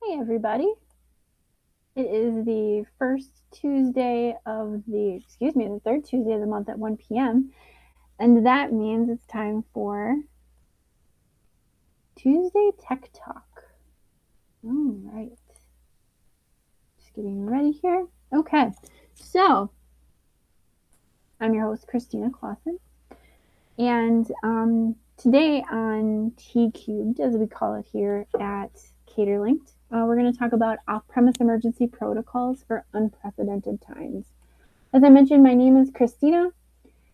Hey everybody. It is the first Tuesday of the third Tuesday of the month at 1 p.m. And that means it's time for Tuesday Tech Talk. All right. Just getting ready here. Okay. So, I'm your host, Christina Clauson. And today on T Cubed, as we call it here at Caterlinked, we're going to talk about off-premise emergency protocols for unprecedented times. As I mentioned, my name is Christina.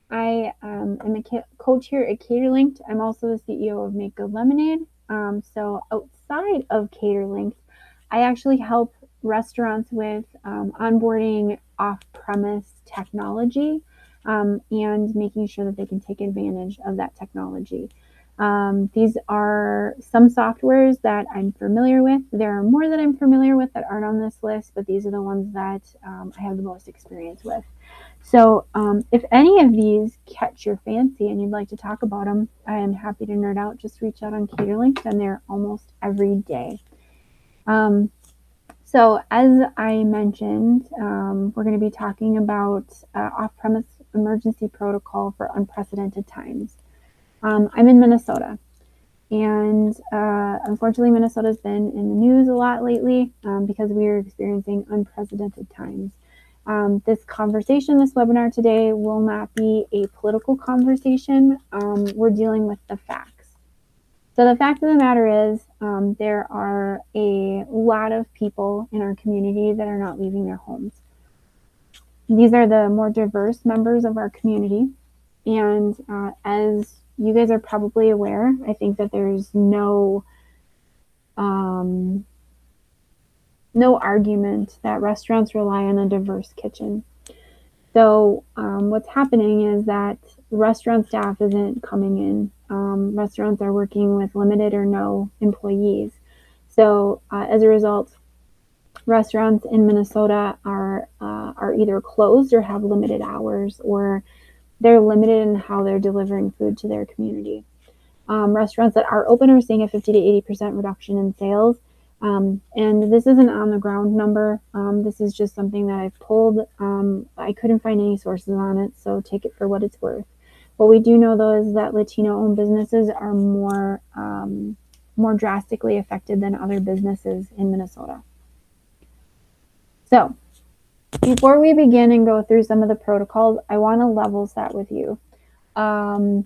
I am a coach here at Caterlinked. I'm also the CEO of Make Good Lemonade. So outside of Caterlinked, I actually help restaurants with onboarding off-premise technology and making sure that they can take advantage of that technology. These are some softwares that I'm familiar with. There are more that I'm familiar with that aren't on this list, but these are the ones that I have the most experience with. So if any of these catch your fancy and you'd like to talk about them, I am happy to nerd out. Just reach out on Caterlinked, and they're almost every day. So as I mentioned, we're going to be talking about off-premise emergency protocol for unprecedented times. I'm in Minnesota, and unfortunately, Minnesota's been in the news a lot lately because we are experiencing unprecedented times. This webinar today, will not be a political conversation. We're dealing with the facts. So the fact of the matter is, there are a lot of people in our community that are not leaving their homes. These are the more diverse members of our community. And as you guys are probably aware, I think that there's no argument that restaurants rely on a diverse kitchen. So what's happening is that restaurant staff isn't coming in. Restaurants are working with limited or no employees. So as a result, restaurants in Minnesota are either closed or have limited hours, or they're limited in how they're delivering food to their community. Restaurants that are open are seeing a 50 to 80% reduction in sales. And this isn't on the ground number. This is just something that I've pulled. I couldn't find any sources on it, so take it for what it's worth. What we do know, though, is that Latino-owned businesses are more drastically affected than other businesses in Minnesota. So, before we begin and go through some of the protocols, I want to level set with you. In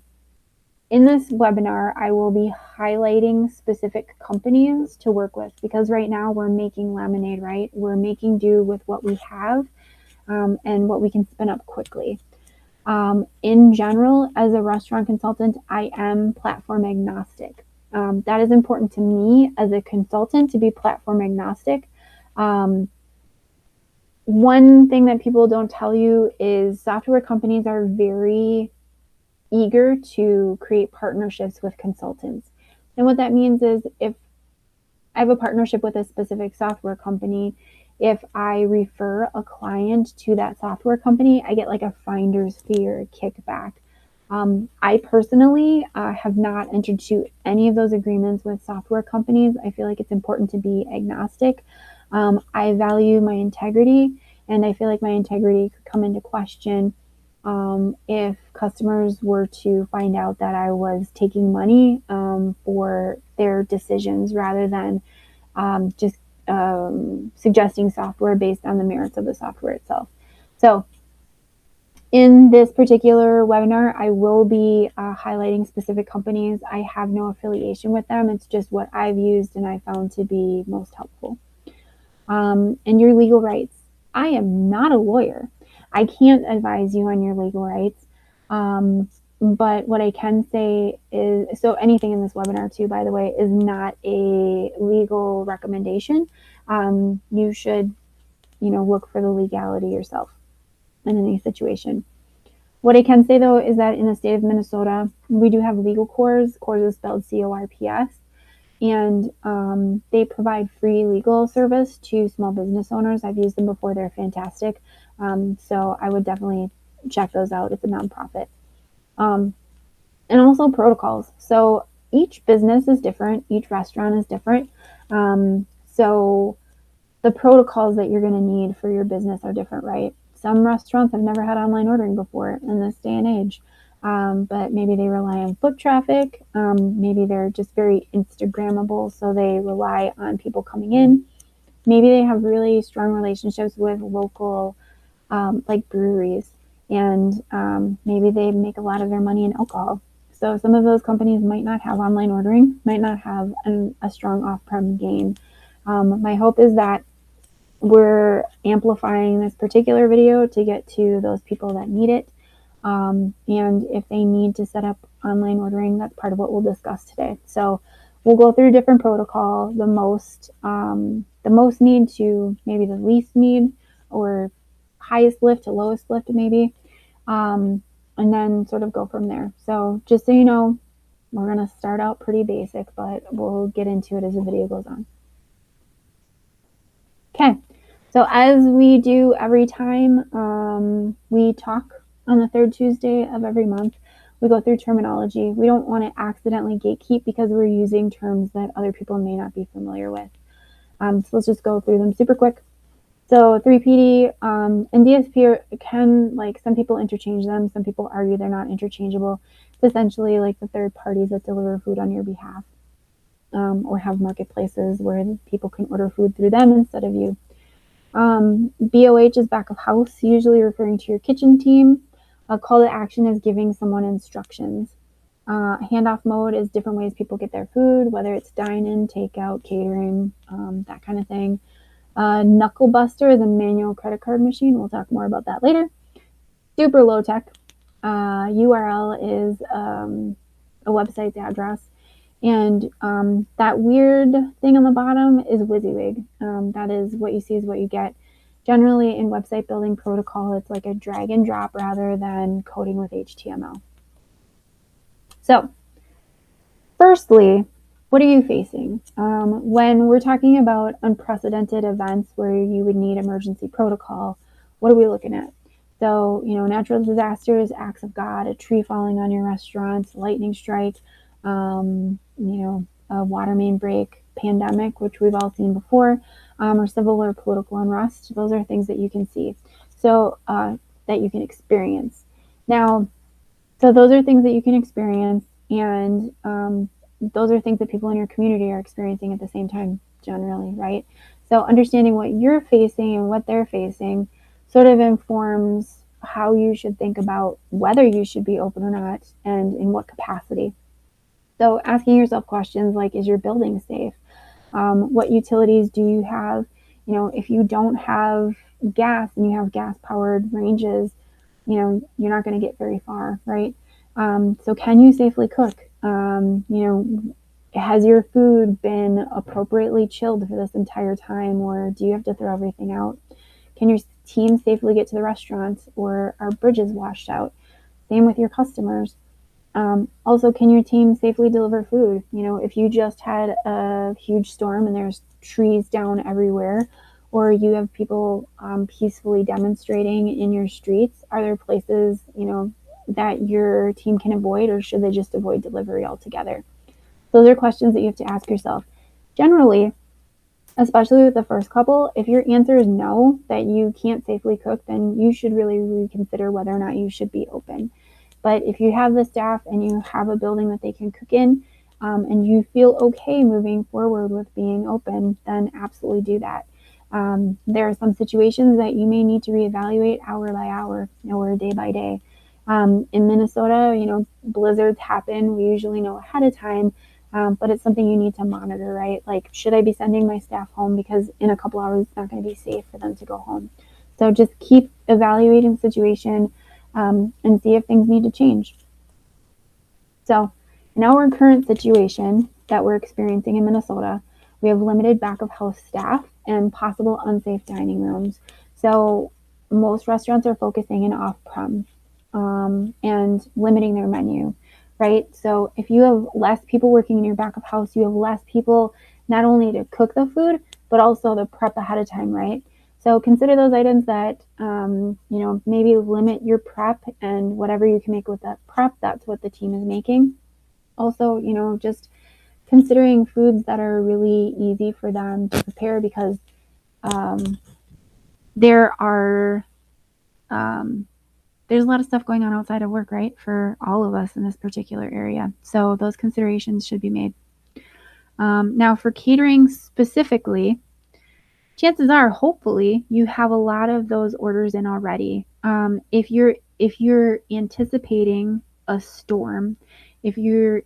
this webinar, I will be highlighting specific companies to work with, because right now we're making lemonade, right? We're making do with what we have and what we can spin up quickly. In general, as a restaurant consultant, I am platform agnostic. That is important to me as a consultant, to be platform agnostic. One thing that people don't tell you is software companies are very eager to create partnerships with consultants. And what that means is, if I have a partnership with a specific software company, if I refer a client to that software company, I get like a finder's fee or a kickback. I personally have not entered into any of those agreements with software companies. I feel like it's important to be agnostic. I value my integrity, and I feel like my integrity could come into question if customers were to find out that I was taking money for their decisions, rather than just suggesting software based on the merits of the software itself. So in this particular webinar, I will be highlighting specific companies. I have no affiliation with them. It's just what I've used and I found to be most helpful. And your legal rights. I am not a lawyer. I can't advise you on your legal rights. But what I can say is, so anything in this webinar too, by the way, is not a legal recommendation. You should, look for the legality yourself in any situation. What I can say, though, is that in the state of Minnesota, we do have legal corps. Corps is spelled CORPS. And they provide free legal service to small business owners. I've used them before. They're fantastic. So I would definitely check those out. It's a nonprofit. And also protocols. So each business is different. Each restaurant is different. So the protocols that you're going to need for your business are different, right? Some restaurants have never had online ordering before in this day and age, but maybe they rely on foot traffic. Maybe they're just very Instagrammable, so they rely on people coming in. Maybe they have really strong relationships with local, like breweries, and maybe they make a lot of their money in alcohol. So some of those companies might not have online ordering, might not have a strong off-prem game. My hope is that we're amplifying this particular video to get to those people that need it. And if they need to set up online ordering, that's part of what we'll discuss today. So we'll go through different protocol, the most need to maybe the least need, or highest lift to lowest lift maybe, and then sort of go from there. So just so you know, we're going to start out pretty basic, but we'll get into it as the video goes on. Okay, so as we do every time we talk on the third Tuesday of every month, we go through terminology. We don't want to accidentally gatekeep because we're using terms that other people may not be familiar with. So let's just go through them super quick. So 3PD and DSP can, like, some people interchange them. Some people argue they're not interchangeable. It's essentially like the third parties that deliver food on your behalf, or have marketplaces where people can order food through them instead of you. BOH is back of house, usually referring to your kitchen team. A call to action is giving someone instructions. Handoff mode is different ways people get their food, whether it's dine-in, takeout, catering, that kind of thing. Knuckle buster is a manual credit card machine. We'll talk more about that later. Super low tech. URL is a website's address. And that weird thing on the bottom is WYSIWYG. That is what you see is what you get. Generally, in website building protocol, it's like a drag and drop rather than coding with HTML. So, firstly, what are you facing? When we're talking about unprecedented events where you would need emergency protocol, what are we looking at? So, natural disasters, acts of God, a tree falling on your restaurant, lightning strike, a water main break, pandemic, which we've all seen before, or civil or political unrest. Those are things that you can see, so that you can experience. Now, so those are things that you can experience, and those are things that people in your community are experiencing at the same time, generally, right? So understanding what you're facing and what they're facing sort of informs how you should think about whether you should be open or not, and in what capacity. So asking yourself questions like, is your building safe? What utilities do you have? If you don't have gas and you have gas-powered ranges, you're not going to get very far, right? So can you safely cook? Has your food been appropriately chilled for this entire time, or do you have to throw everything out? Can your team safely get to the restaurant, or are bridges washed out? Same with your customers. Also, can your team safely deliver food? If you just had a huge storm and there's trees down everywhere, or you have people peacefully demonstrating in your streets, are there places, that your team can avoid, or should they just avoid delivery altogether? Those are questions that you have to ask yourself. Generally, especially with the first couple, if your answer is no, that you can't safely cook, then you should really reconsider whether or not you should be open. But if you have the staff and you have a building that they can cook in, and you feel okay moving forward with being open, then absolutely do that. There are some situations that you may need to reevaluate hour by hour, or day by day. In Minnesota, blizzards happen. We usually know ahead of time, but it's something you need to monitor, right? Like, should I be sending my staff home because in a couple hours it's not going to be safe for them to go home? So just keep evaluating the situation, and see if things need to change. So in our current situation that we're experiencing in Minnesota, we have limited back of house staff and possible unsafe dining rooms. So most restaurants are focusing in off-prem, and limiting their menu, right? So if you have less people working in your back of house, you have less people not only to cook the food, but also to prep ahead of time, right? So consider those items that, maybe limit your prep, and whatever you can make with that prep, that's what the team is making. Also, just considering foods that are really easy for them to prepare, because there are there's a lot of stuff going on outside of work, right, for all of us in this particular area. So those considerations should be made. Now, for catering specifically, chances are, hopefully, you have a lot of those orders in already. If you're anticipating a storm, if you're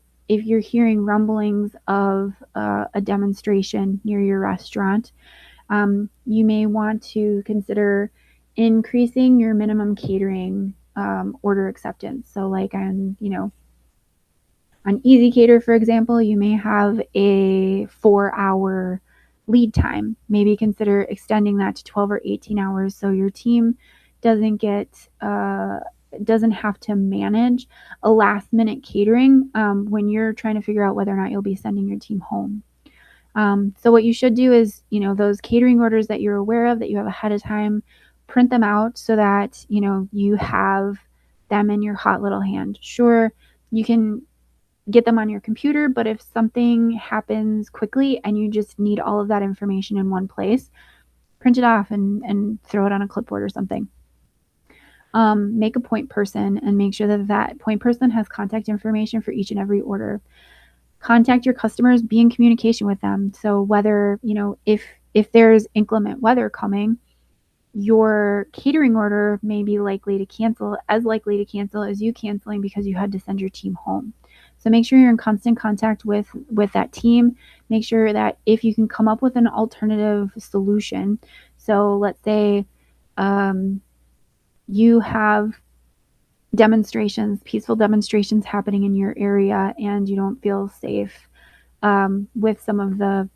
hearing rumblings of a demonstration near your restaurant, you may want to consider increasing your minimum catering order acceptance. So, like on Easy Cater, for example, you may have a 4-hour lead time. Maybe consider extending that to 12 or 18 hours so your team doesn't have to manage a last minute catering when you're trying to figure out whether or not you'll be sending your team home. So what you should do is, those catering orders that you're aware of, that you have ahead of time, print them out so that, you have them in your hot little hand. Sure, you can get them on your computer, but if something happens quickly and you just need all of that information in one place, print it off and throw it on a clipboard or something. Make a point person and make sure that point person has contact information for each and every order. Contact your customers, be in communication with them. So whether, if there's inclement weather coming, your catering order may be likely to cancel as you canceling because you had to send your team home. So make sure you're in constant contact with that team. Make sure that if you can come up with an alternative solution. So let's say you have peaceful demonstrations happening in your area, and you don't feel safe with some of the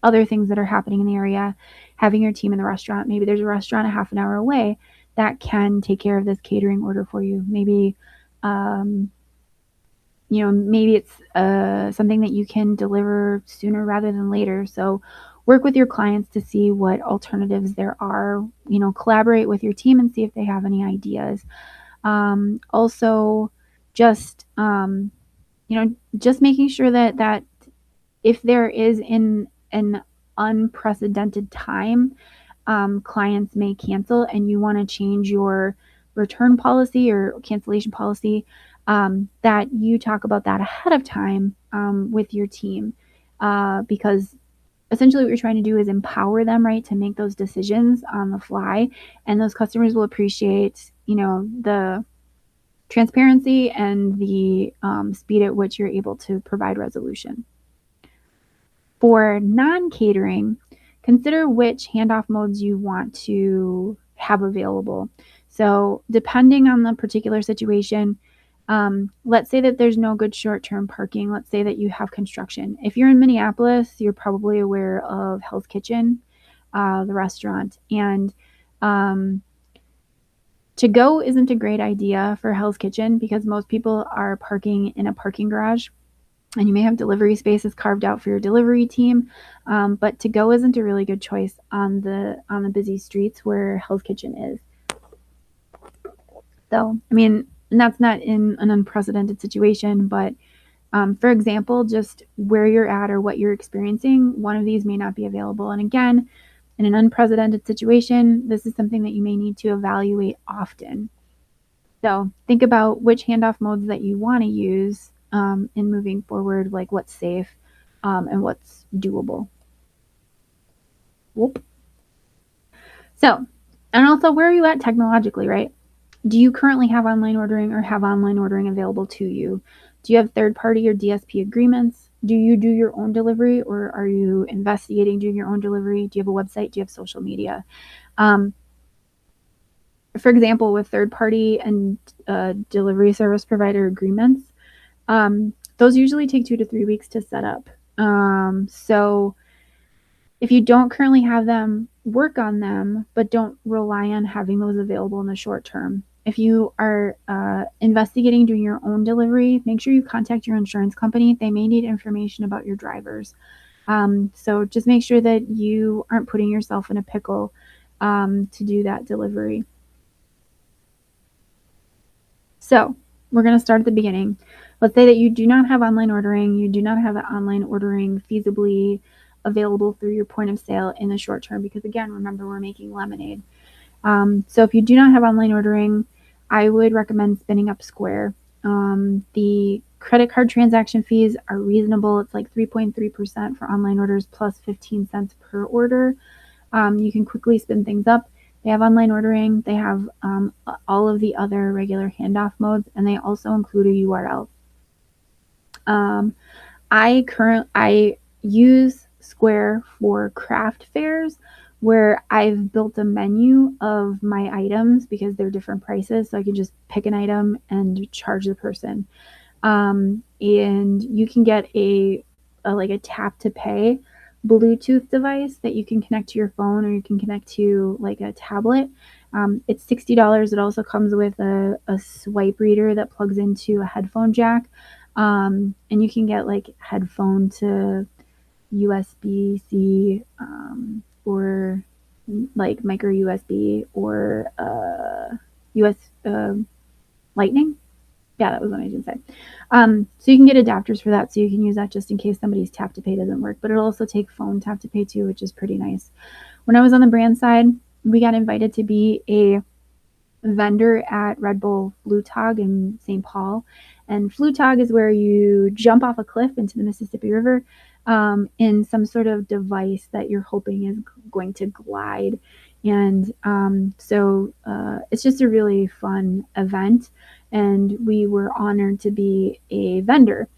other things that are happening in the area, having your team in the restaurant. Maybe there's a restaurant a half an hour away that can take care of this catering order for you. Maybe, maybe it's something that you can deliver sooner rather than later. So work with your clients to see what alternatives there are. Collaborate with your team and see if they have any ideas. Also, just making sure that if there is an unprecedented time, clients may cancel and you want to change your return policy or cancellation policy, that you talk about that ahead of time with your team, because essentially what you're trying to do is empower them, right, to make those decisions on the fly, and those customers will appreciate, the transparency and the speed at which you're able to provide resolution. For non-catering, consider which handoff modes you want to have available. So depending on the particular situation, let's say that there's no good short-term parking. Let's say that you have construction. If you're in Minneapolis, you're probably aware of Hell's Kitchen, the restaurant. And to go isn't a great idea for Hell's Kitchen because most people are parking in a parking garage. And you may have delivery spaces carved out for your delivery team, but to go isn't a really good choice on the busy streets where Hell's Kitchen is. So, and that's not in an unprecedented situation, but for example, just where you're at or what you're experiencing, one of these may not be available. And again, in an unprecedented situation, this is something that you may need to evaluate often. So think about which handoff modes that you want to use in moving forward, like what's safe and what's doable. Whoop. So, and also, where are you at technologically, right? Do you currently have online ordering or have online ordering available to you? Do you have third-party or DSP agreements? Do you do your own delivery, or are you investigating doing your own delivery? Do you have a website? Do you have social media? For example, with third-party and delivery service provider agreements, those usually take 2 to 3 weeks to set up. So if you don't currently have them, work on them, but don't rely on having those available in the short term. If you are investigating doing your own delivery, make sure you contact your insurance company. They may need information about your drivers. So just make sure that you aren't putting yourself in a pickle to do that delivery. So we're going to start at the beginning. let's say that you do not have online ordering, you do not have online ordering feasibly available through your point of sale in the short term, because again, remember, we're making lemonade. So if you do not have online ordering, I would recommend spinning up Square. The credit card transaction fees are reasonable. It's like 3.3% for online orders plus 15 cents per order. You can quickly spin things up. They have online ordering. They have all of the other regular handoff modes, and they also include a URL. I use Square for craft fairs where I've built a menu of my items because they're different prices, so I can just pick an item and charge the person. And you can get a tap to pay Bluetooth device that you can connect to your phone, or you can connect to like a tablet. It's $60. It also comes with a swipe reader that plugs into a headphone jack. And you can get like headphone to USB-C, or like micro USB, or US Lightning. Yeah, that was what I did say. So you can get adapters for that, so you can use that just in case somebody's tap to pay doesn't work. But it'll also take phone tap to pay too, which is pretty nice. When I was on the brand side, we got invited to be a vendor at Red Bull Flutog in St. Paul. And Flutog is where you jump off a cliff into the Mississippi River in some sort of device that you're hoping is going to glide. And so it's just a really fun event. And we were honored to be a vendor,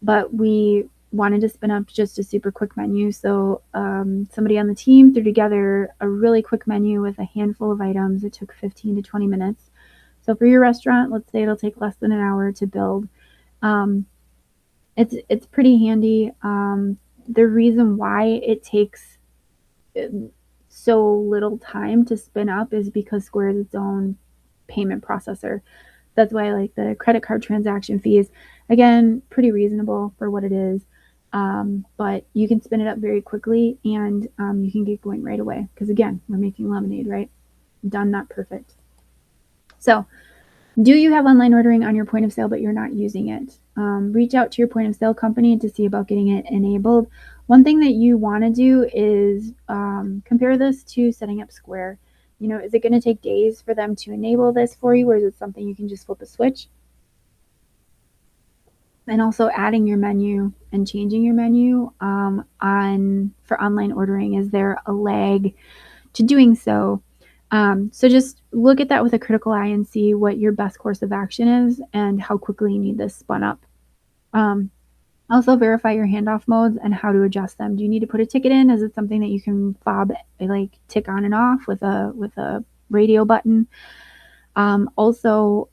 but we wanted to spin up just a super quick menu. So somebody on the team threw together a really quick menu with a handful of items. It took 15 to 20 minutes. So for your restaurant, let's say it'll take less than an hour to build. It's pretty handy. The reason why it takes so little time to spin up is because Square is its own payment processor. That's why I like the credit card transaction fees. Again, pretty reasonable for what it is. But you can spin it up very quickly, and you can get going right away. Because again, we're making lemonade, right? Done, not perfect. So, do you have online ordering on your point of sale, but you're not using it? Reach out to your point of sale company to see about getting it enabled. One thing that you want to do is compare this to setting up Square. Is it going to take days for them to enable this for you, or is it something you can just flip a switch? And also adding your menu and changing your menu for online ordering, is there a lag to doing so? So just look at that with a critical eye and see what your best course of action is and how quickly you need this spun up. Also verify your handoff modes and how to adjust them. Do you need to put a ticket in? Is it something that you can fob, like tick on and off with a radio button? Also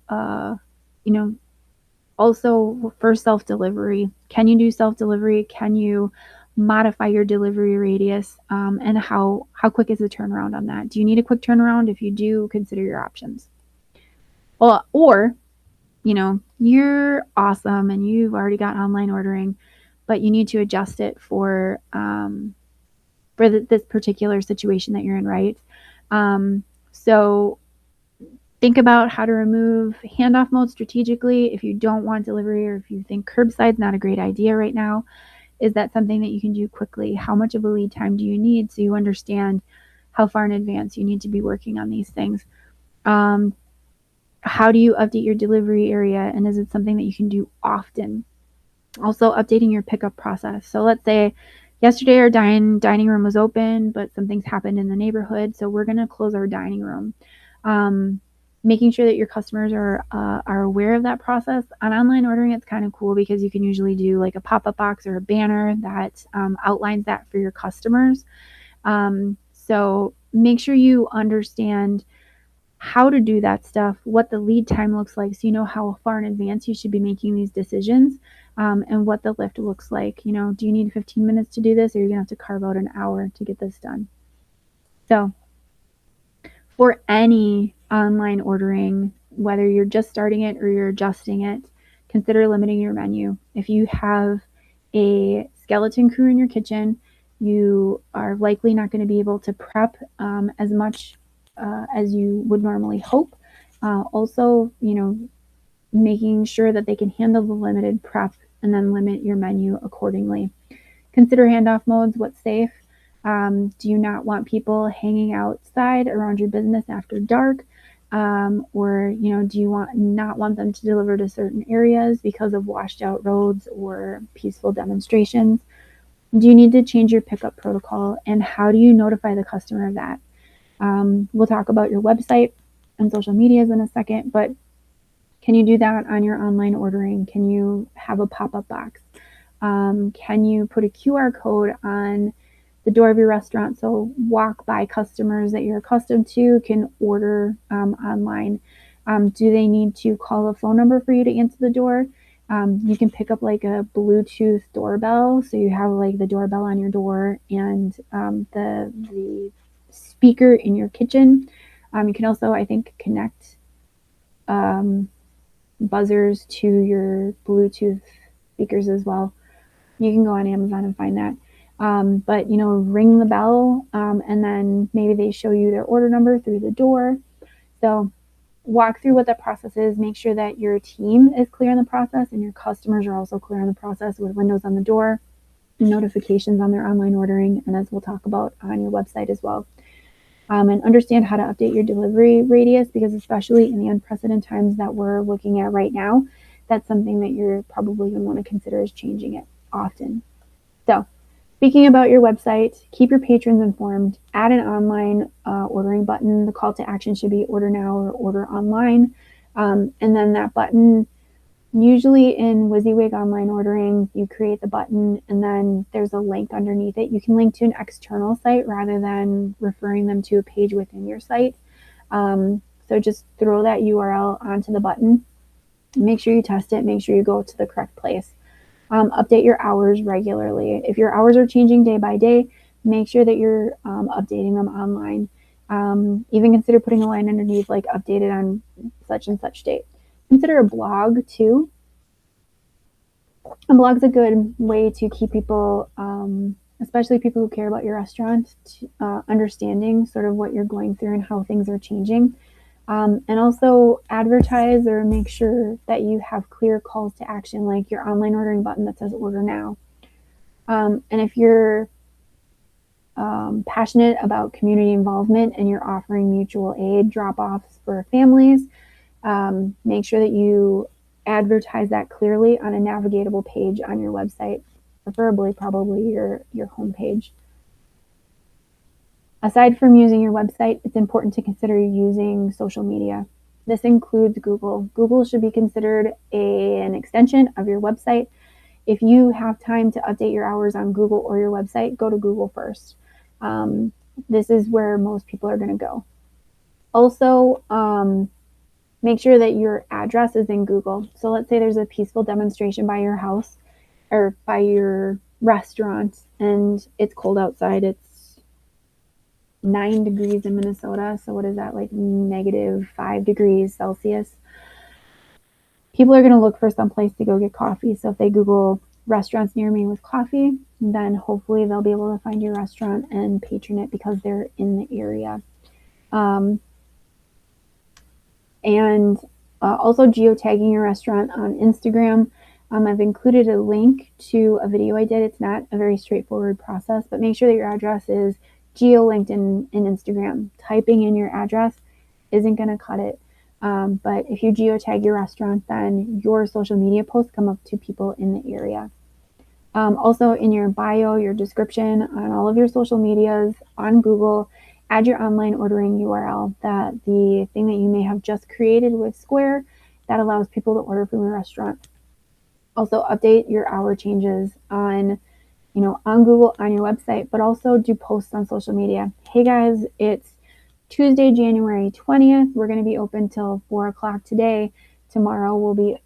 for self-delivery, can you do self-delivery? Can you modify your delivery radius? And how quick is the turnaround on that? Do you need a quick turnaround? If you do, consider your options. Or you're awesome and you've already got online ordering, but you need to adjust it for this particular situation that you're in, right? So think about how to remove handoff mode strategically if you don't want delivery, or if you think curbside's not a great idea right now. Is that something that you can do quickly? How much of a lead time do you need, so you understand how far in advance you need to be working on these things? How do you update your delivery area, and is it something that you can do often? Also, updating your pickup process. So let's say yesterday our dining room was open, but something's happened in the neighborhood, so we're going to close our dining room. Making sure that your customers are aware of that process. On online ordering, it's kind of cool because you can usually do like a pop-up box or a banner that outlines that for your customers. So make sure you understand how to do that stuff, what the lead time looks like, so you know how far in advance you should be making these decisions, and what the lift looks like. Do you need 15 minutes to do this, or you're going to have to carve out an hour to get this done? So for any online ordering, whether you're just starting it or you're adjusting it, consider limiting your menu. If you have a skeleton crew in your kitchen, you are likely not going to be able to prep as much as you would normally hope. Also, making sure that they can handle the limited prep, and then limit your menu accordingly. Consider handoff modes, what's safe. Do you not want people hanging outside around your business after dark? Or do you not want them to deliver to certain areas because of washed out roads or peaceful demonstrations? Do you need to change your pickup protocol, and how do you notify the customer of that? We'll talk about your website and social medias in a second, but can you do that on your online ordering? Can you have a pop-up box? Can you put a QR code on the door of your restaurant so walk-by customers that you're accustomed to can order online? Do they need to call a phone number for you to answer the door? You can pick up like a Bluetooth doorbell, so you have like the doorbell on your door and the speaker in your kitchen. You can also, I think, connect buzzers to your Bluetooth speakers as well. You can go on Amazon and find that. But ring the bell, and then maybe they show you their order number through the door. So walk through what that process is. Make sure that your team is clear on the process and your customers are also clear on the process, with windows on the door, notifications on their online ordering, and as we'll talk about on your website as well. And understand how to update your delivery radius, because especially in the unprecedented times that we're looking at right now, that's something that you're probably going to want to consider is changing it often. So speaking about your website, keep your patrons informed. Add an online ordering button. The call to action should be order now or order online. And then that button, usually in WYSIWYG online ordering, you create the button and then there's a link underneath it. You can link to an external site rather than referring them to a page within your site. So just throw that URL onto the button. Make sure you test it. Make sure you go to the correct place. Update your hours regularly. If your hours are changing day by day, make sure that you're updating them online. Even consider putting a line underneath like updated on such and such date. Consider a blog too. A blog's a good way to keep people, especially people who care about your restaurant, understanding sort of what you're going through and how things are changing. And also advertise or make sure that you have clear calls to action, like your online ordering button that says order now. And if you're passionate about community involvement and you're offering mutual aid drop-offs for families, make sure that you advertise that clearly on a navigatable page on your website, preferably probably your homepage. Aside from using your website, it's important to consider using social media. This includes Google. Google should be considered an extension of your website. If you have time to update your hours on Google or your website, go to Google first. This is where most people are going to go. Also, make sure that your address is in Google. So let's say there's a peaceful demonstration by your house or by your restaurant and it's cold outside. It's 9 degrees in Minnesota. So what is that, like -5 degrees Celsius? People are going to look for some place to go get coffee. So if they Google restaurants near me with coffee, then hopefully they'll be able to find your restaurant and patron it because they're in the area. And also geotagging your restaurant on Instagram. I've included a link to a video I did. It's not a very straightforward process, but make sure that your address is geo-linked in Instagram. Typing in your address isn't going to cut it. But if you geotag your restaurant, then your social media posts come up to people in the area. Also in your bio, your description on all of your social medias, on Google, add your online ordering URL, that the thing that you may have just created with Square that allows people to order from your restaurant. Also update your hour changes on Google, on your website, but also do posts on social media. Hey guys, it's Tuesday, January 20th. We're going to be open till 4 o'clock today. Tomorrow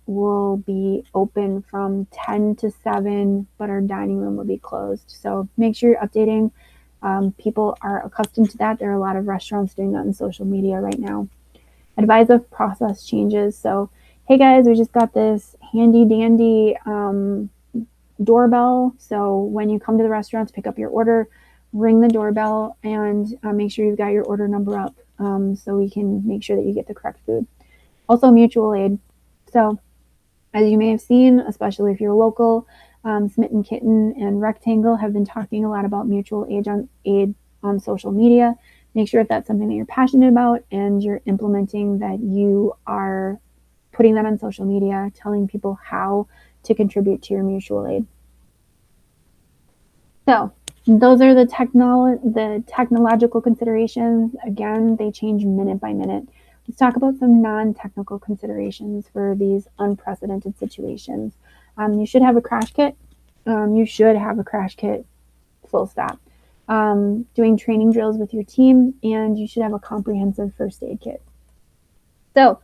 we'll be open from 10 to 7, but our dining room will be closed. So make sure you're updating. People are accustomed to that. There are a lot of restaurants doing that on social media right now. Advise of process changes. So, hey guys, we just got this handy dandy doorbell. So when you come to the restaurant to pick up your order, ring the doorbell and make sure you've got your order number up so we can make sure that you get the correct food. Also mutual aid. So as you may have seen, especially if you're local, Smitten Kitten and Rectangle have been talking a lot about mutual aid on social media. Make sure if that's something that you're passionate about and you're implementing, that you are putting that on social media, telling people how to contribute to your mutual aid. So those are the technological considerations. Again, they change minute by minute. Let's talk about some non-technical considerations for these unprecedented situations. You should have a crash kit. You should have a crash kit, full stop. Doing training drills with your team, and you should have a comprehensive first aid kit. So,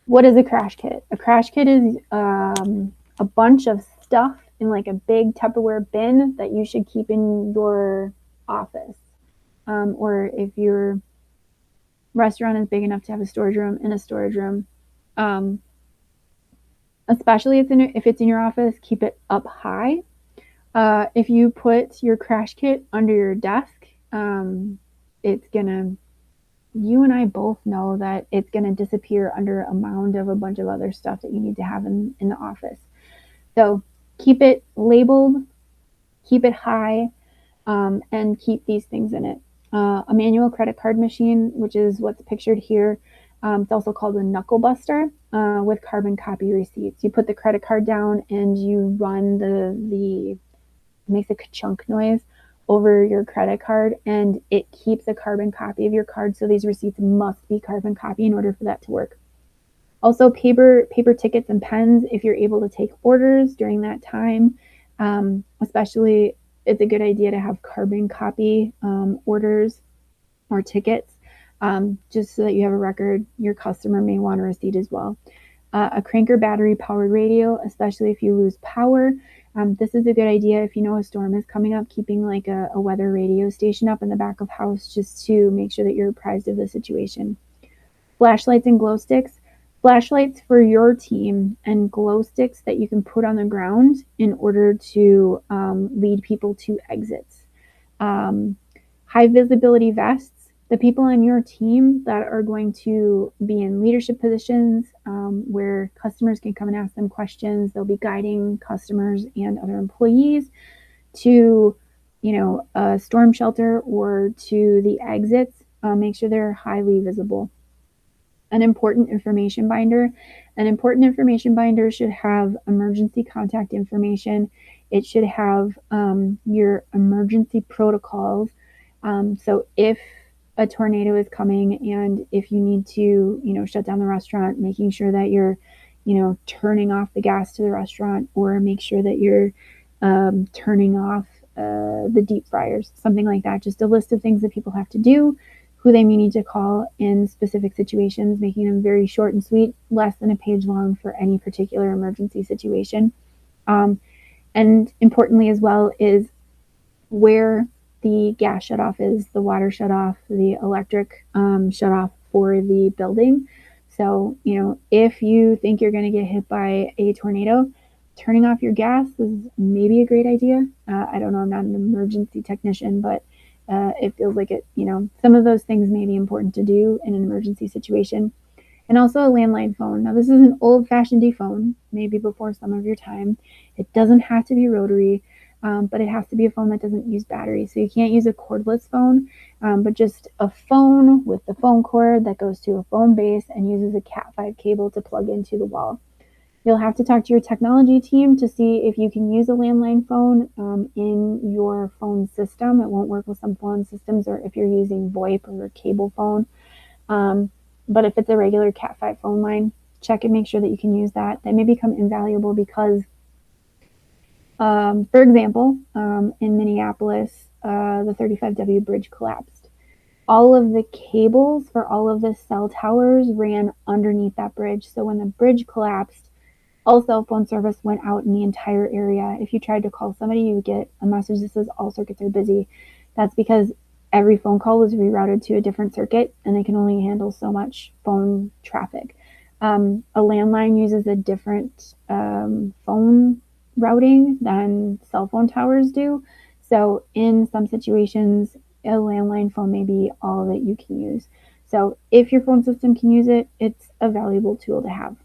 what is a crash kit? A crash kit is a bunch of stuff in like a big Tupperware bin that you should keep in your office. Or if your restaurant is big enough to have a storage room, in a storage room. Especially if it's in your office, keep it up high. If you put your crash kit under your desk, it's gonna, you and I both know that it's gonna disappear under a mound of a bunch of other stuff that you need to have in the office. So keep it labeled, keep it high, and keep these things in it. A manual credit card machine, which is what's pictured here. It's also called a knuckle buster, with carbon copy receipts. You put the credit card down and you run the makes a ka-chunk noise over your credit card, and it keeps a carbon copy of your card. So these receipts must be carbon copy in order for that to work. Also, paper tickets and pens if you're able to take orders during that time. Especially, it's a good idea to have carbon copy orders or tickets, just so that you have a record. Your customer may want a receipt as well. A cranker battery powered radio, especially if you lose power. This is a good idea if you know a storm is coming up, keeping like a weather radio station up in the back of house just to make sure that you're apprised of the situation. Flashlights and glow sticks. Flashlights for your team and glow sticks that you can put on the ground in order to lead people to exits. High visibility vests. The people on your team that are going to be in leadership positions, where customers can come and ask them questions. They'll be guiding customers and other employees to, a storm shelter or to the exits. Make sure they're highly visible. An important information binder. An important information binder should have emergency contact information. It should have your emergency protocols. So if a tornado is coming and if you need to, shut down the restaurant, making sure that you're, turning off the gas to the restaurant, or make sure that you're turning off the deep fryers, something like that. Just a list of things that people have to do, who they may need to call in specific situations, making them very short and sweet, less than a page long for any particular emergency situation. And importantly as well is where the gas shutoff is, the water shutoff, the electric shutoff for the building. So, if you think you're going to get hit by a tornado, turning off your gas is maybe a great idea. I don't know, I'm not an emergency technician, but it feels like it, some of those things may be important to do in an emergency situation. And also a landline phone. Now, this is an old-fashioned phone, maybe before some of your time. It doesn't have to be rotary, but it has to be a phone that doesn't use battery. So you can't use a cordless phone, but just a phone with the phone cord that goes to a phone base and uses a Cat5 cable to plug into the wall. You'll have to talk to your technology team to see if you can use a landline phone in your phone system. It won't work with some phone systems, or if you're using VoIP or a cable phone. But if it's a regular Cat5 phone line, check and make sure that you can use that. That may become invaluable because, for example, in Minneapolis, the 35W bridge collapsed. All of the cables for all of the cell towers ran underneath that bridge. So when the bridge collapsed, all cell phone service went out in the entire area. If you tried to call somebody, you would get a message that says all circuits are busy. That's because every phone call was rerouted to a different circuit, and they can only handle so much phone traffic. A landline uses a different phone routing than cell phone towers do. So in some situations, a landline phone may be all that you can use. So if your phone system can use it, it's a valuable tool to have.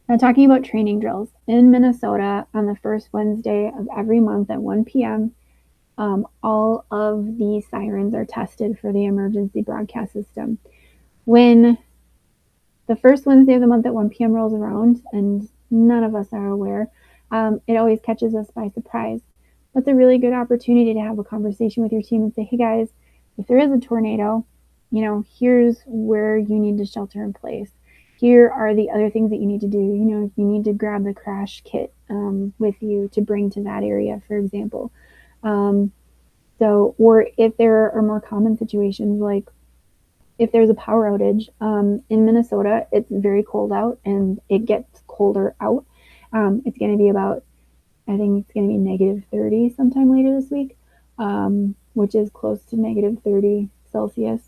Now, talking about training drills, in Minnesota, on the first Wednesday of every month at 1 p.m., all of the sirens are tested for the emergency broadcast system. When the first Wednesday of the month at 1 p.m. rolls around, and none of us are aware, it always catches us by surprise. That's a really good opportunity to have a conversation with your team and say, hey guys, if there is a tornado, here's where you need to shelter in place. Here are the other things that you need to do. You need to grab the crash kit with you to bring to that area, for example. Or if there are more common situations, like if there's a power outage in Minnesota, it's very cold out and it gets colder out. It's going to be about, I think it's going to be negative 30 sometime later this week, which is close to negative 30 Celsius.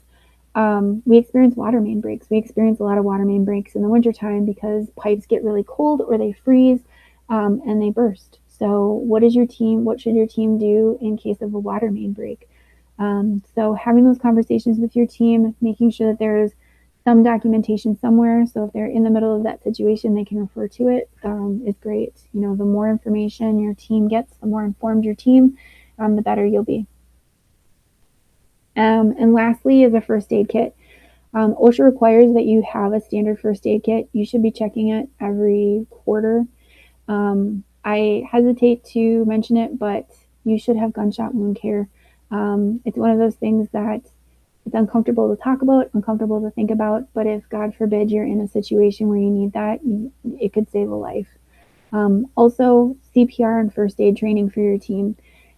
We experience water main breaks. We experience a lot of water main breaks in the wintertime because pipes get really cold or they freeze and they burst. So what should your team do in case of a water main break? So having those conversations with your team, making sure that there's some documentation somewhere. So if they're in the middle of that situation, they can refer to it, is great. The more information your team gets, the more informed your team, the better you'll be. And lastly is a first aid kit. OSHA requires that you have a standard first aid kit. You should be checking it every quarter. I hesitate to mention it, but you should have gunshot wound care. It's one of those things that it's uncomfortable to talk about, uncomfortable to think about, but if God forbid you're in a situation where you need that, it could save a life. Also, CPR and first aid training for your team.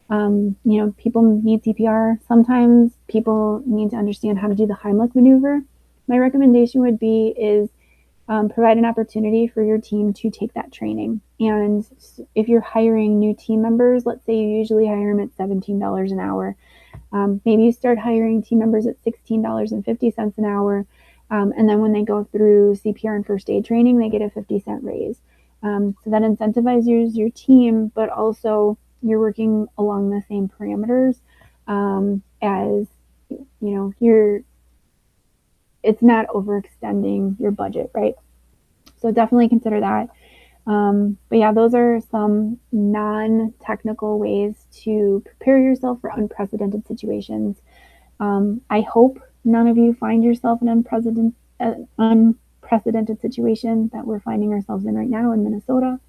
People need CPR. Sometimes people need to understand how to do the Heimlich maneuver. My recommendation would be provide an opportunity for your team to take that training. And if you're hiring new team members, let's say you usually hire them at $17 an hour. Maybe you start hiring team members at $16.50 an hour. And then when they go through CPR and first aid training, they get a 50-cent raise. So that incentivizes your team, but also you're working along the same parameters as, it's not overextending your budget, right? So definitely consider that. But yeah, those are some non-technical ways to prepare yourself for unprecedented situations. I hope none of you find yourself in an unprecedented situation that we're finding ourselves in right now in Minnesota.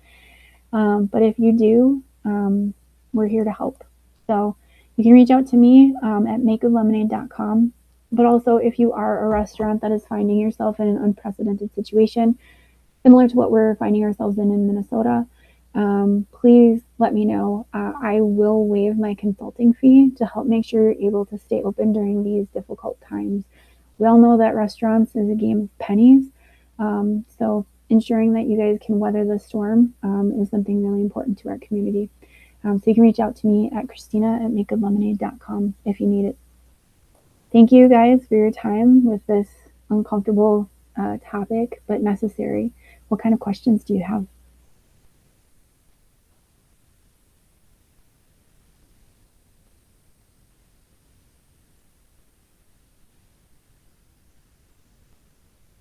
But if you do, we're here to help. So you can reach out to me at makegoodlemonade.com. But also, if you are a restaurant that is finding yourself in an unprecedented situation, similar to what we're finding ourselves in Minnesota, please let me know. I will waive my consulting fee to help make sure you're able to stay open during these difficult times. We all know that restaurants is a game of pennies. So ensuring that you guys can weather the storm is something really important to our community. So you can reach out to me at Christina at makegoodlemonade.com if you need it. Thank you guys for your time with this uncomfortable topic, but necessary. What kind of questions do you have?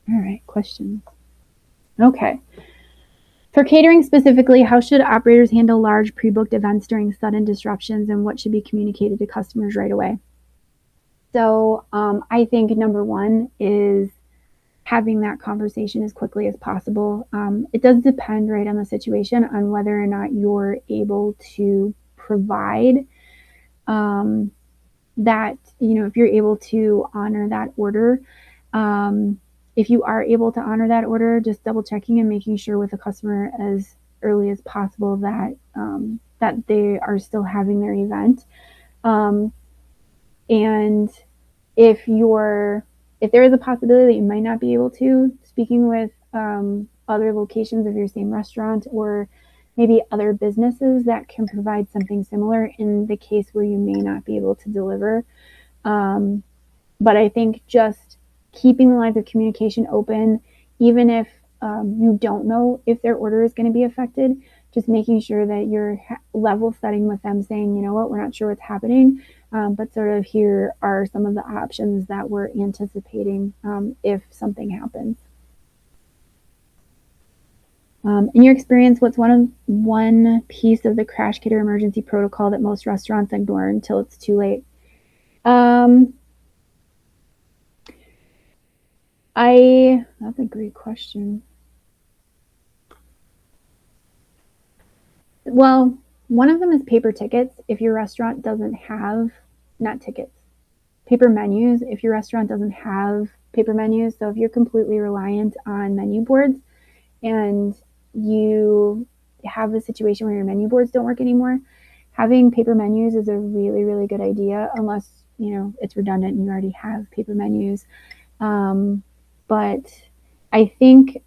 All right, questions. Okay. For catering specifically, how should operators handle large pre-booked events during sudden disruptions, and what should be communicated to customers right away? So I think number one is having that conversation as quickly as possible. It does depend, right, on the situation, on whether or not you're able to provide that, if you're able to honor that order. If you are able to honor that order, just double checking and making sure with the customer as early as possible that that they are still having their event. And if there is a possibility that you might not be able to, speaking with other locations of your same restaurant or maybe other businesses that can provide something similar in the case where you may not be able to deliver. But I think just keeping the lines of communication open, even if you don't know if their order is going to be affected, just making sure that you're level setting with them, saying, you know what, we're not sure what's happening, but sort of here are some of the options that we're anticipating if something happens. In your experience, what's one piece of the crash kit or emergency protocol that most restaurants ignore until it's too late? That's a great question. Well, one of them is paper tickets. If your restaurant doesn't have, not tickets, paper menus, if your restaurant doesn't have paper menus. So if you're completely reliant on menu boards and you have a situation where your menu boards don't work anymore, having paper menus is a really, really good idea, unless, it's redundant and you already have paper menus. But I think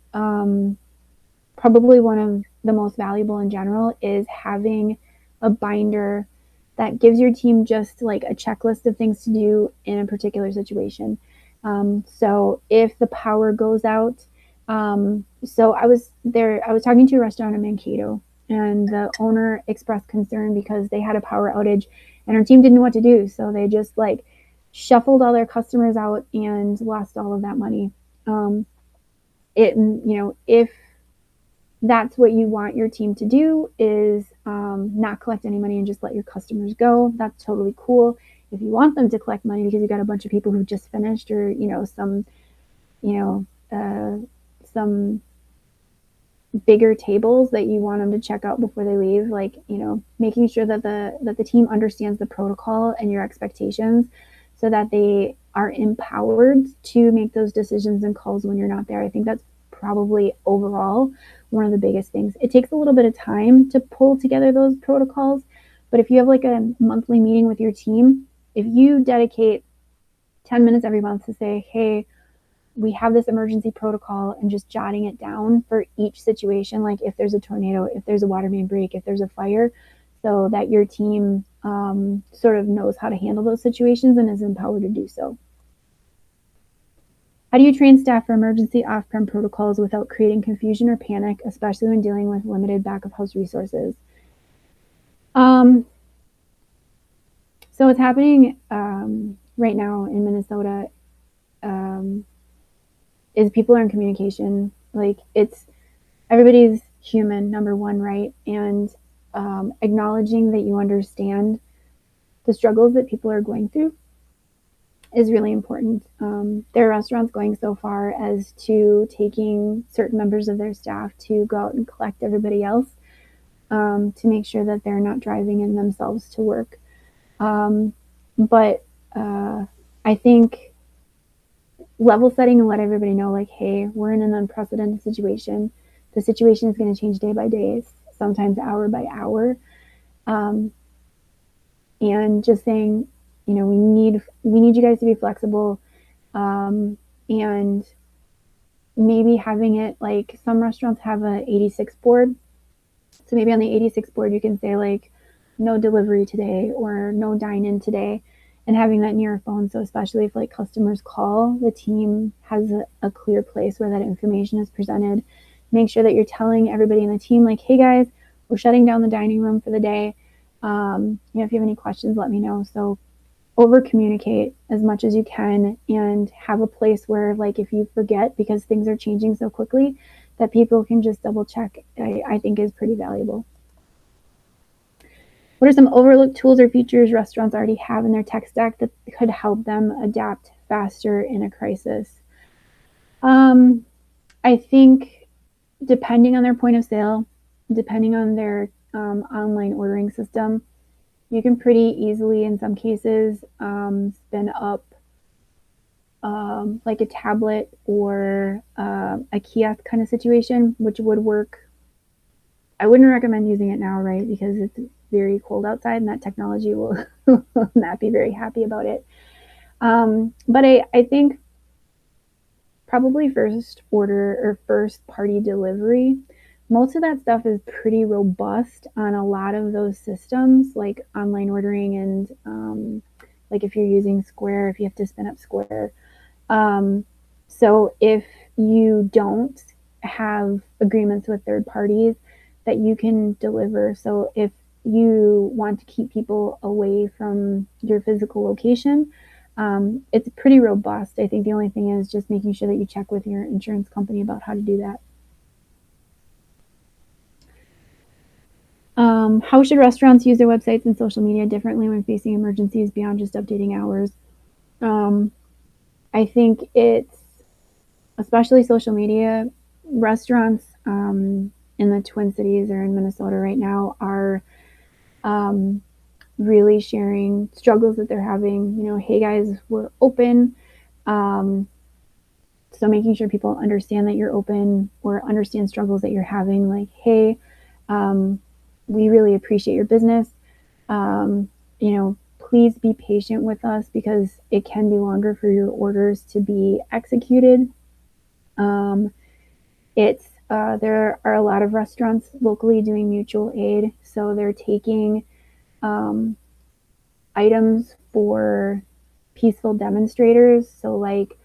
probably one of the most valuable in general is having a binder that gives your team just like a checklist of things to do in a particular situation. So if the power goes out, so I was talking to a restaurant in Mankato, and the owner expressed concern because they had a power outage and her team didn't know what to do. So they just like shuffled all their customers out and lost all of that money. If that's what you want your team to do, is not collect any money and just let your customers go, that's totally cool. If you want them to collect money because you got a bunch of people who just finished, or you know some bigger tables that you want them to check out before they leave, like making sure that the team understands the protocol and your expectations, so that they are empowered to make those decisions and calls when you're not there. I think that's probably overall one of the biggest things. It takes a little bit of time to pull together those protocols, but if you have like a monthly meeting with your team, if you dedicate 10 minutes every month to say, hey, we have this emergency protocol, and just jotting it down for each situation, like if there's a tornado, if there's a water main break, if there's a fire, so that your team sort of knows how to handle those situations and is empowered to do so. How do you train staff for emergency off-prem protocols without creating confusion or panic, especially when dealing with limited back-of-house resources? So what's happening right now in Minnesota is people are in communication. Like, everybody's human, number one, right? And acknowledging that you understand the struggles that people are going through is really important. There are restaurants going so far as to taking certain members of their staff to go out and collect everybody else, to make sure that they're not driving in themselves to work. But I think level setting and let everybody know, like, hey, we're in an unprecedented situation. The situation is going to change day by day, sometimes hour by hour. And just saying, we need you guys to be flexible, and maybe having it, like, some restaurants have a 86 board. So maybe on the 86 board you can say, like, no delivery today or no dine in today, and having that near your phone. So especially if like customers call, the team has a clear place where that information is presented. Make sure that you're telling everybody in the team, like, hey guys, we're shutting down the dining room for the day. If you have any questions, let me know. So over communicate as much as you can, and have a place where, like, if you forget because things are changing so quickly, that people can just double check, I think is pretty valuable. What are some overlooked tools or features restaurants already have in their tech stack that could help them adapt faster in a crisis? I think depending on their point of sale, depending on their online ordering system, you can pretty easily, in some cases, spin up like a tablet or a kiosk kind of situation, which would work. I wouldn't recommend using it now, right? Because it's very cold outside and that technology will not be very happy about it. But I think probably first order or first party delivery, most of that stuff is pretty robust on a lot of those systems, like online ordering, and like if you're using Square, if you have to spin up Square. So if you don't have agreements with third parties, that you can deliver. So if you want to keep people away from your physical location, it's pretty robust. I think the only thing is just making sure that you check with your insurance company about how to do that. How should restaurants use their websites and social media differently when facing emergencies beyond just updating hours? Um, I think it's especially social media. Restaurants in the Twin Cities or in Minnesota right now are um, really sharing struggles that they're having. You know, hey guys, we're open. Um, so making sure people understand that you're open or understand struggles that you're having. Like, hey, um, we really appreciate your business. Um, you know, please be patient with us because it can be longer for your orders to be executed. Um, it's there are a lot of restaurants locally doing mutual aid, so they're taking um, items for peaceful demonstrators. So like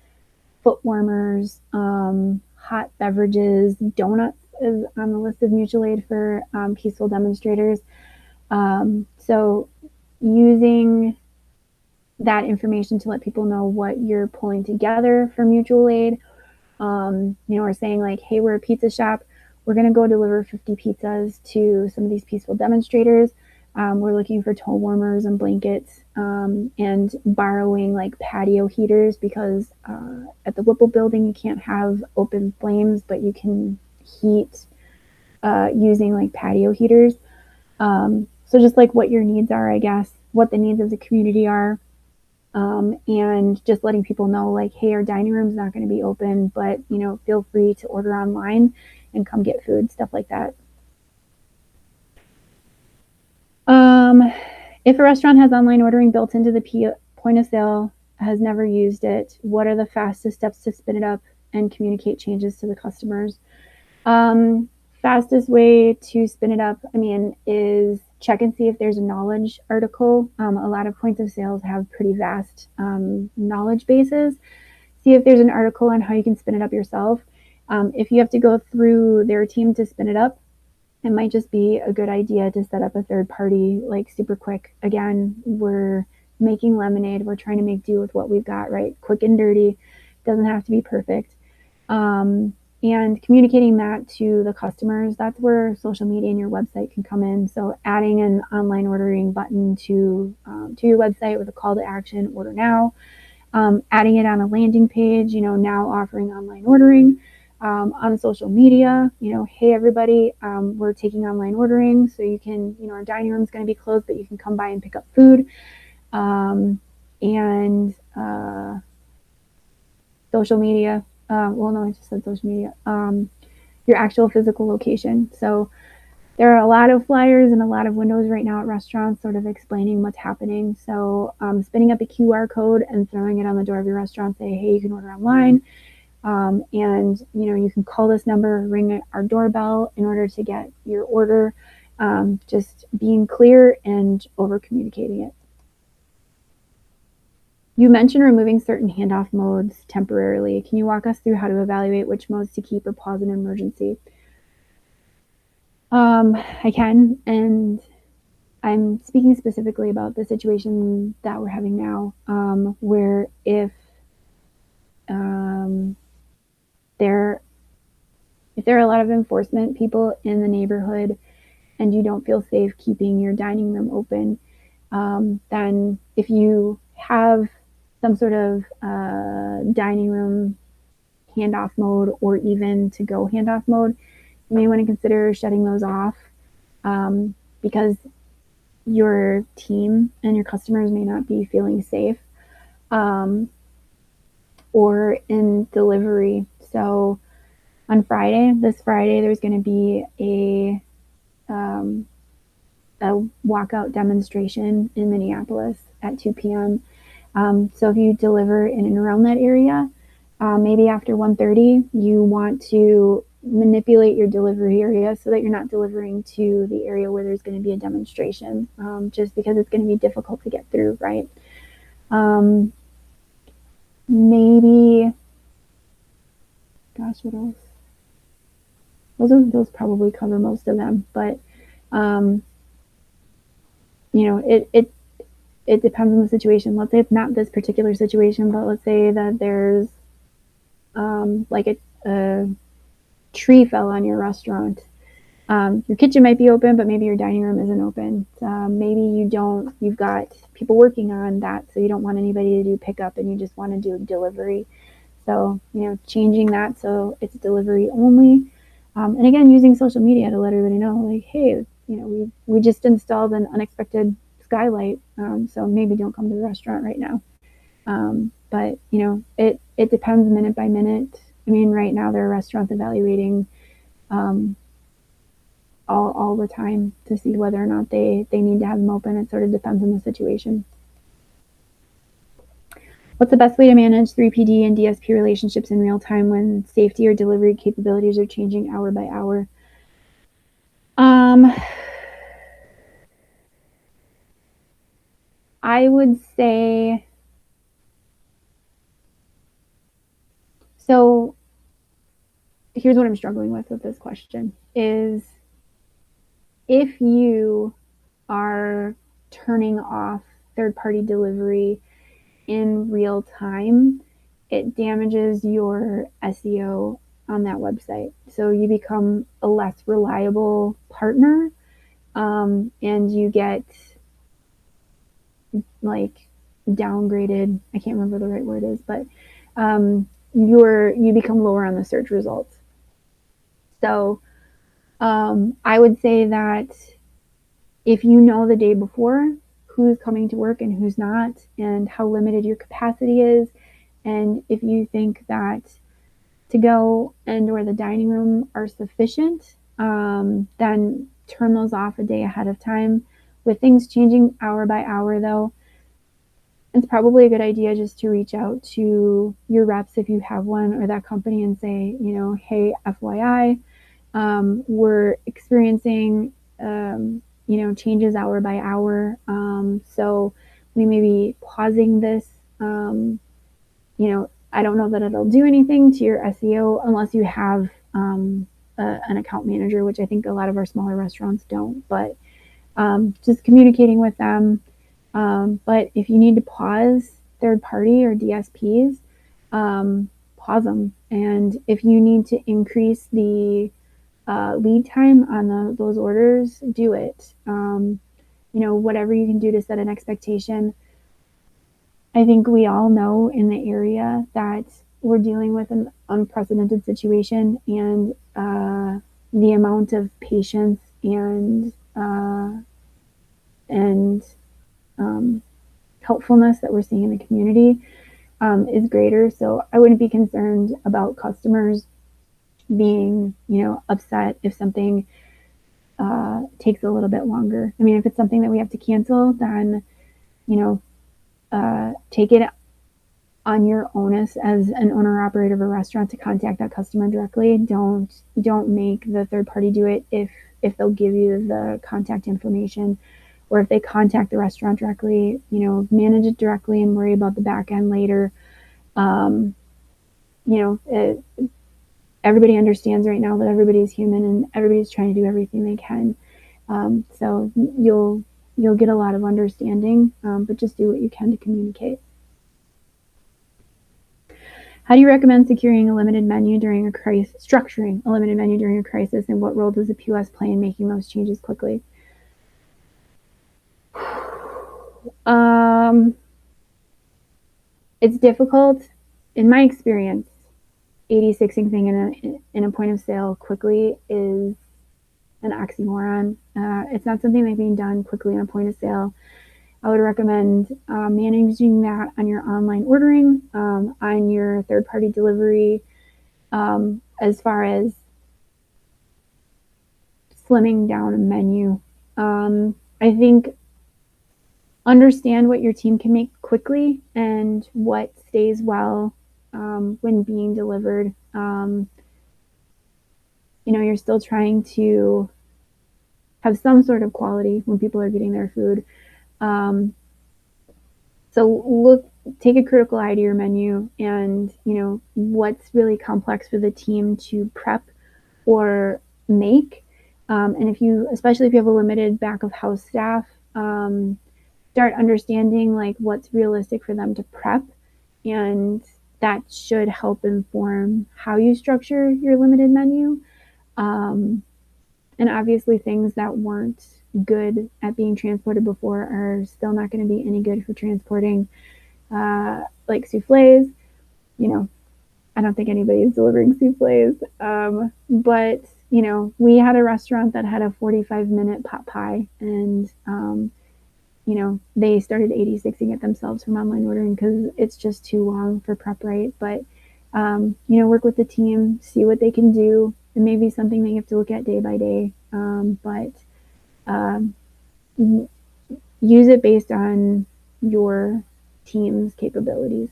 foot warmers, hot beverages, donuts is on the list of mutual aid for peaceful demonstrators. So using that information to let people know what you're pulling together for mutual aid. You know, we're saying like, hey, we're a pizza shop. We're going to go deliver 50 pizzas to some of these peaceful demonstrators. We're looking for toe warmers and blankets and borrowing like patio heaters because at the Whipple building, you can't have open flames, but you can heat using like patio heaters. So just like what your needs are, I guess, what the needs of the community are, and just letting people know like, hey, our dining room's not going to be open, but you know, feel free to order online and come get food, stuff like that. Um, if a restaurant has online ordering built into the point of sale, has never used it, what are the fastest steps to spin it up and communicate changes to the customers? Um, Fastest way to spin it up, I mean, is check and see if there's a knowledge article. A lot of points of sales have pretty vast knowledge bases. See if there's an article on how you can spin it up yourself. If you have to go through their team to spin it up, it might just be a good idea to set up a third party like super quick. Again, we're making lemonade. We're trying to make do with what we've got, right? Quick and dirty. Doesn't have to be perfect. Um, and communicating that to the customers, that's where social media and your website can come in. So adding an online ordering button to your website with a call to action, order now, adding it on a landing page, you know, now offering online ordering. On social media, you know, hey everybody, we're taking online ordering, so you can, you know, our dining room is going to be closed, but you can come by and pick up food. And Social media, well, no, I just said social media. Your actual physical location. So there are a lot of flyers and a lot of windows right now at restaurants sort of explaining what's happening. So spinning up a QR code and throwing it on the door of your restaurant, say, hey, you can order online. And you know, you can call this number, ring our doorbell in order to get your order. Just being clear and over communicating it. You mentioned removing certain handoff modes temporarily. Can you walk us through how to evaluate which modes to keep or pause in an emergency? I can, and I'm speaking specifically about the situation that we're having now, where um, there if there are a lot of enforcement people in the neighborhood and you don't feel safe keeping your dining room open, then if you have some sort of dining room handoff mode or even to go handoff mode, you may want to consider shutting those off because your team and your customers may not be feeling safe, um, or in delivery. So on Friday, this Friday, there's going to be a walkout demonstration in Minneapolis at 2 p.m. So if you deliver in and around that area, maybe after 1:30, you want to manipulate your delivery area so that you're not delivering to the area where there's going to be a demonstration, just because it's going to be difficult to get through, right? Um, Maybe, gosh, what else? Those probably cover most of them, but um, you know, it depends on the situation. Let's say it's not this particular situation, but let's say that there's like a tree fell on your restaurant. Your kitchen might be open, but maybe your dining room isn't open. Maybe you've got people working on that, so you don't want anybody to do pickup and you just want to do delivery. So, changing that so it's delivery only. And again, using social media to let everybody know, like, hey, we just installed an unexpected skylight, so maybe don't come to the restaurant right now. But it depends minute by minute. I mean, right now there are restaurants evaluating all the time to see whether or not they need to have them open. It sort of depends on the situation. What's the best way to manage 3PD and DSP relationships in real time when safety or delivery capabilities are changing hour by hour? I would say, so here's what I'm struggling with this question is, if you are turning off third-party delivery in real time, it damages your SEO on that website. So you become a less reliable partner, and you get like downgraded. I can't remember the right word is, but you become lower on the search results. So I would say that if you know the day before who's coming to work and who's not, and how limited your capacity is, and if you think that to go and or the dining room are sufficient, then turn those off a day ahead of time. With things changing hour by hour, though, it's probably a good idea just to reach out to your reps if you have one, or that company, and say, hey, FYI, we're experiencing changes hour by hour, so we may be pausing this. I don't know that it'll do anything to your SEO unless you have an account manager, which I think a lot of our smaller restaurants don't, but just communicating with them. But if you need to pause third party or DSPs, pause them. And if you need to increase the lead time on those orders, do it. Whatever you can do to set an expectation. I think we all know in the area that we're dealing with an unprecedented situation, and the amount of patience and helpfulness that we're seeing in the community is greater. So I wouldn't be concerned about customers being, upset if something takes a little bit longer. I mean, if it's something that we have to cancel, then, take it on your onus as an owner operator of a restaurant to contact that customer directly. Don't make the third party do it if they'll give you the contact information, or if they contact the restaurant directly. Manage it directly and worry about the back end later. Everybody understands right now that everybody's human and everybody's trying to do everything they can. So you'll get a lot of understanding, but just do what you can to communicate. How do you recommend securing a limited menu during a crisis, structuring a limited menu during a crisis, and what role does the POS play in making those changes quickly? It's difficult. In my experience, 86ing thing in a point of sale quickly is an oxymoron. It's not something that's being done quickly in a point of sale. I would recommend managing that on your online ordering, on your third-party delivery, as far as slimming down a menu. I think understand what your team can make quickly and what stays well when being delivered. You're still trying to have some sort of quality when people are getting their food. So take a critical eye to your menu, and what's really complex for the team to prep or make. And especially if you have a limited back of house staff, start understanding like what's realistic for them to prep, and that should help inform how you structure your limited menu. And obviously things that weren't good at being transported before are still not going to be any good for transporting, like souffles. You know, I don't think anybody's delivering souffles. But, you know, we had a restaurant that had a 45-minute pot pie, and, you know, they started 86ing it themselves from online ordering because it's just too long for prep right. But, you know, work with the team, see what they can do. It may be something that you have to look at day by day, but um, use it based on your team's capabilities.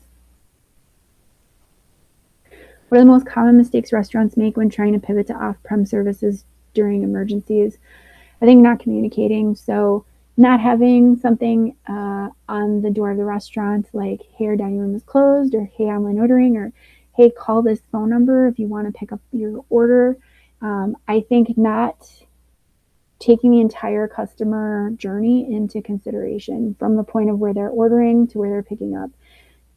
What are the most common mistakes restaurants make when trying to pivot to off-prem services during emergencies? I think not communicating. So not having something on the door of the restaurant like, hey, our dining room is closed, or hey, online ordering, or hey, call this phone number if you want to pick up your order. I think not taking the entire customer journey into consideration from the point of where they're ordering to where they're picking up.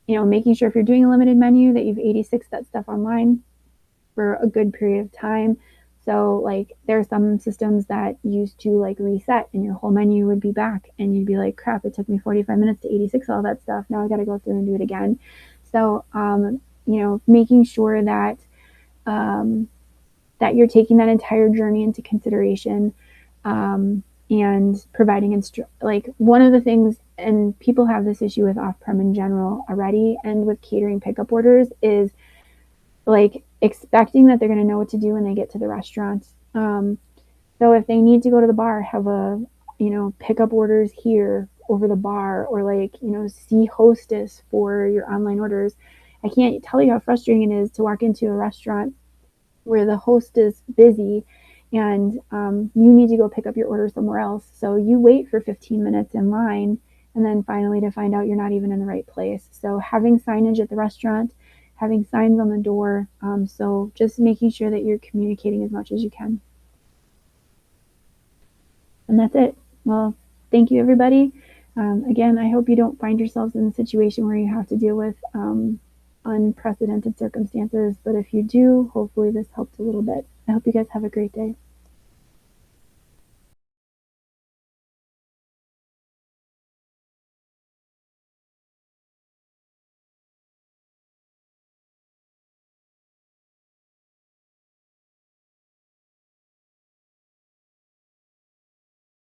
You know, making sure if you're doing a limited menu that you've 86 that stuff online for a good period of time. So like there are some systems that used to like reset and your whole menu would be back and you'd be like, crap, it took me 45 minutes to 86 all that stuff. Now I got to go through and do it again. So, you know, making sure that, that you're taking that entire journey into consideration, and providing like one of the things, and people have this issue with off-prem in general already and with catering pickup orders, is like expecting that they're going to know what to do when they get to the restaurant. So if they need to go to the bar, have a, you know, pick up orders here over the bar, or like, you know, see hostess for your online orders. I can't tell you how frustrating it is to walk into a restaurant where the host is busy and you need to go pick up your order somewhere else. So you wait for 15 minutes in line and then finally to find out you're not even in the right place. So having signage at the restaurant, having signs on the door. So just making sure that you're communicating as much as you can. And that's it. Well, thank you, everybody. Again, I hope you don't find yourselves in a situation where you have to deal with unprecedented circumstances. But if you do, hopefully this helped a little bit. I hope you guys have a great day.